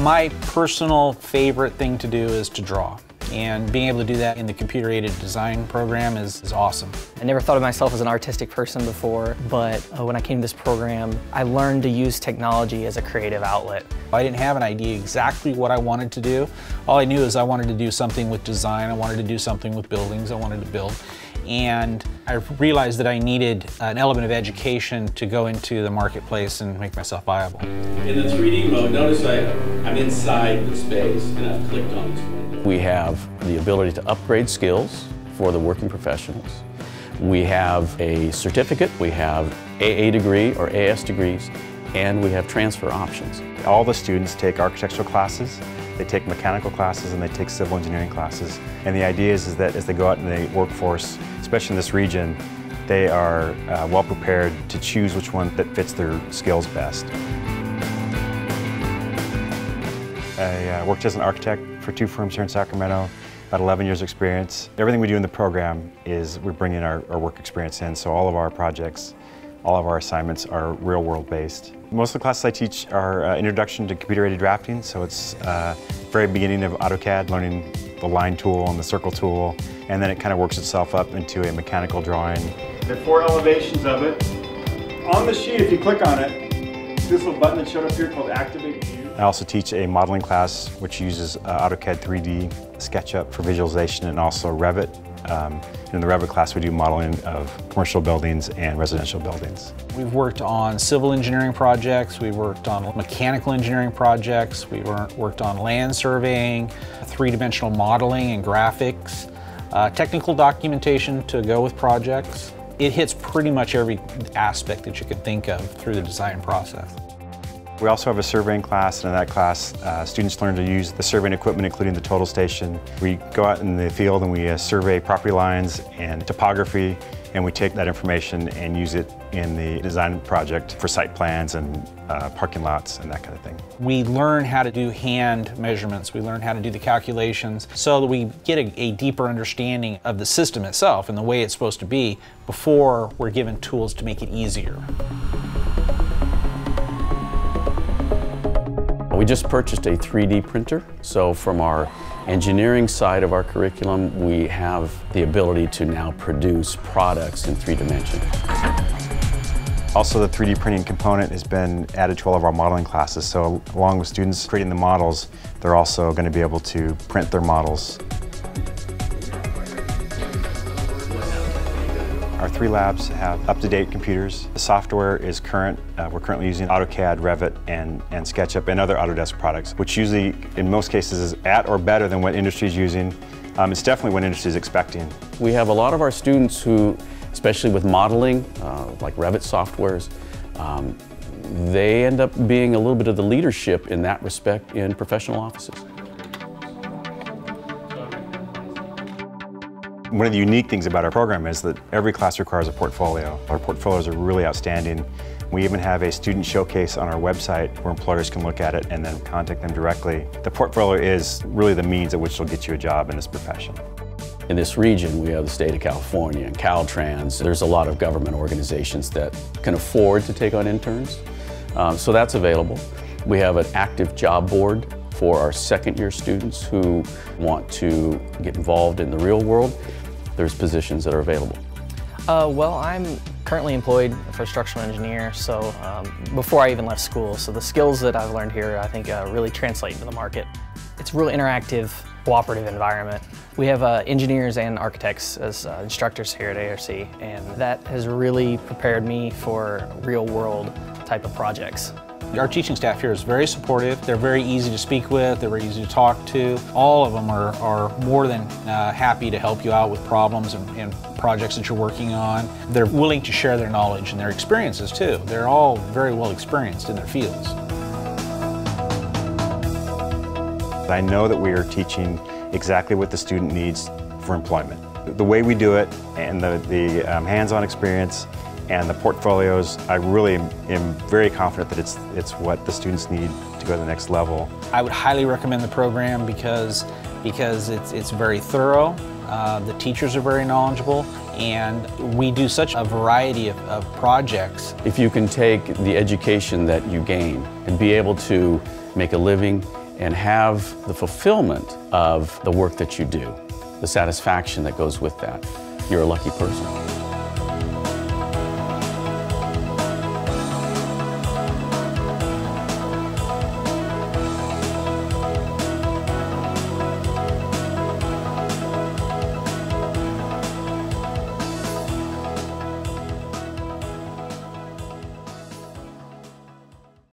My personal favorite thing to do is to draw. And being able to do that in the computer-aided design program is awesome. I never thought of myself as an artistic person before, but when I came to this program, I learned to use technology as a creative outlet. I didn't have an idea exactly what I wanted to do. All I knew is I wanted to do something with design, I wanted to do something with buildings, I wanted to build. And I realized that I needed an element of education to go into the marketplace and make myself viable. In the 3D mode, notice I'm inside the space and I've clicked on this window. We have the ability to upgrade skills for the working professionals. We have a certificate, we have AA degree or AS degrees, and we have transfer options. All the students take architectural classes, they take mechanical classes, and they take civil engineering classes. And the idea is that as they go out in the workforce, especially in this region, they are well prepared to choose which one that fits their skills best. I worked as an architect for 2 firms here in Sacramento, about 11 years experience. Everything we do in the program is we bring in our work experience in, so all of our projects, all of our assignments are real-world based. Most of the classes I teach are introduction to computer-aided drafting, so it's very beginning of AutoCAD, learning the line tool and the circle tool, and then it kind of works itself up into a mechanical drawing. There are 4 elevations of it. On the sheet, if you click on it, this little button that showed up here called Activate View. I also teach a modeling class which uses AutoCAD 3D, SketchUp for visualization, and also Revit. In the Revit class we do modeling of commercial buildings and residential buildings. We've worked on civil engineering projects, we've worked on mechanical engineering projects, we've worked on land surveying, 3-dimensional modeling and graphics, technical documentation to go with projects. It hits pretty much every aspect that you can think of through the design process. We also have a surveying class, and in that class, students learn to use the surveying equipment, including the total station. We go out in the field and we survey property lines and topography, and we take that information and use it in the design project for site plans and parking lots and that kind of thing. We learn how to do hand measurements, we learn how to do the calculations so that we get a deeper understanding of the system itself and the way it's supposed to be before we're given tools to make it easier. We just purchased a 3D printer, so from our engineering side of our curriculum, we have the ability to now produce products in 3 dimensions. Also, the 3D printing component has been added to all of our modeling classes, so along with students creating the models, they're also going to be able to print their models. Our 3 labs have up-to-date computers. The software is current. We're currently using AutoCAD, Revit, and SketchUp, and other Autodesk products, which usually, in most cases, is at or better than what industry is using. It's definitely what industry is expecting. We have a lot of our students who, especially with modeling, like Revit softwares, they end up being a little bit of the leadership in that respect in professional offices. One of the unique things about our program is that every class requires a portfolio. Our portfolios are really outstanding. We even have a student showcase on our website where employers can look at it and then contact them directly. The portfolio is really the means at which they'll get you a job in this profession. In this region, we have the state of California and Caltrans. There's a lot of government organizations that can afford to take on interns, so that's available. We have an active job board for our second-year students who want to get involved in the real world. There's positions that are available. Well, I'm currently employed for a structural engineer, so before I even left school, so the skills that I've learned here I think really translate into the market. It's a real interactive, cooperative environment. We have engineers and architects as instructors here at ARC, and that has really prepared me for real-world type of projects. Our teaching staff here is very supportive. They're very easy to speak with. They're very easy to talk to. All of them are more than happy to help you out with problems and projects that you're working on. They're willing to share their knowledge and their experiences too. They're all very well experienced in their fields. I know that we are teaching exactly what the student needs for employment. The way we do it and the hands-on experience and the portfolios, I really am very confident that it's what the students need to go to the next level. I would highly recommend the program because it's very thorough. The teachers are very knowledgeable, and we do such a variety of projects. If you can take the education that you gain and be able to make a living and have the fulfillment of the work that you do, the satisfaction that goes with that, you're a lucky person.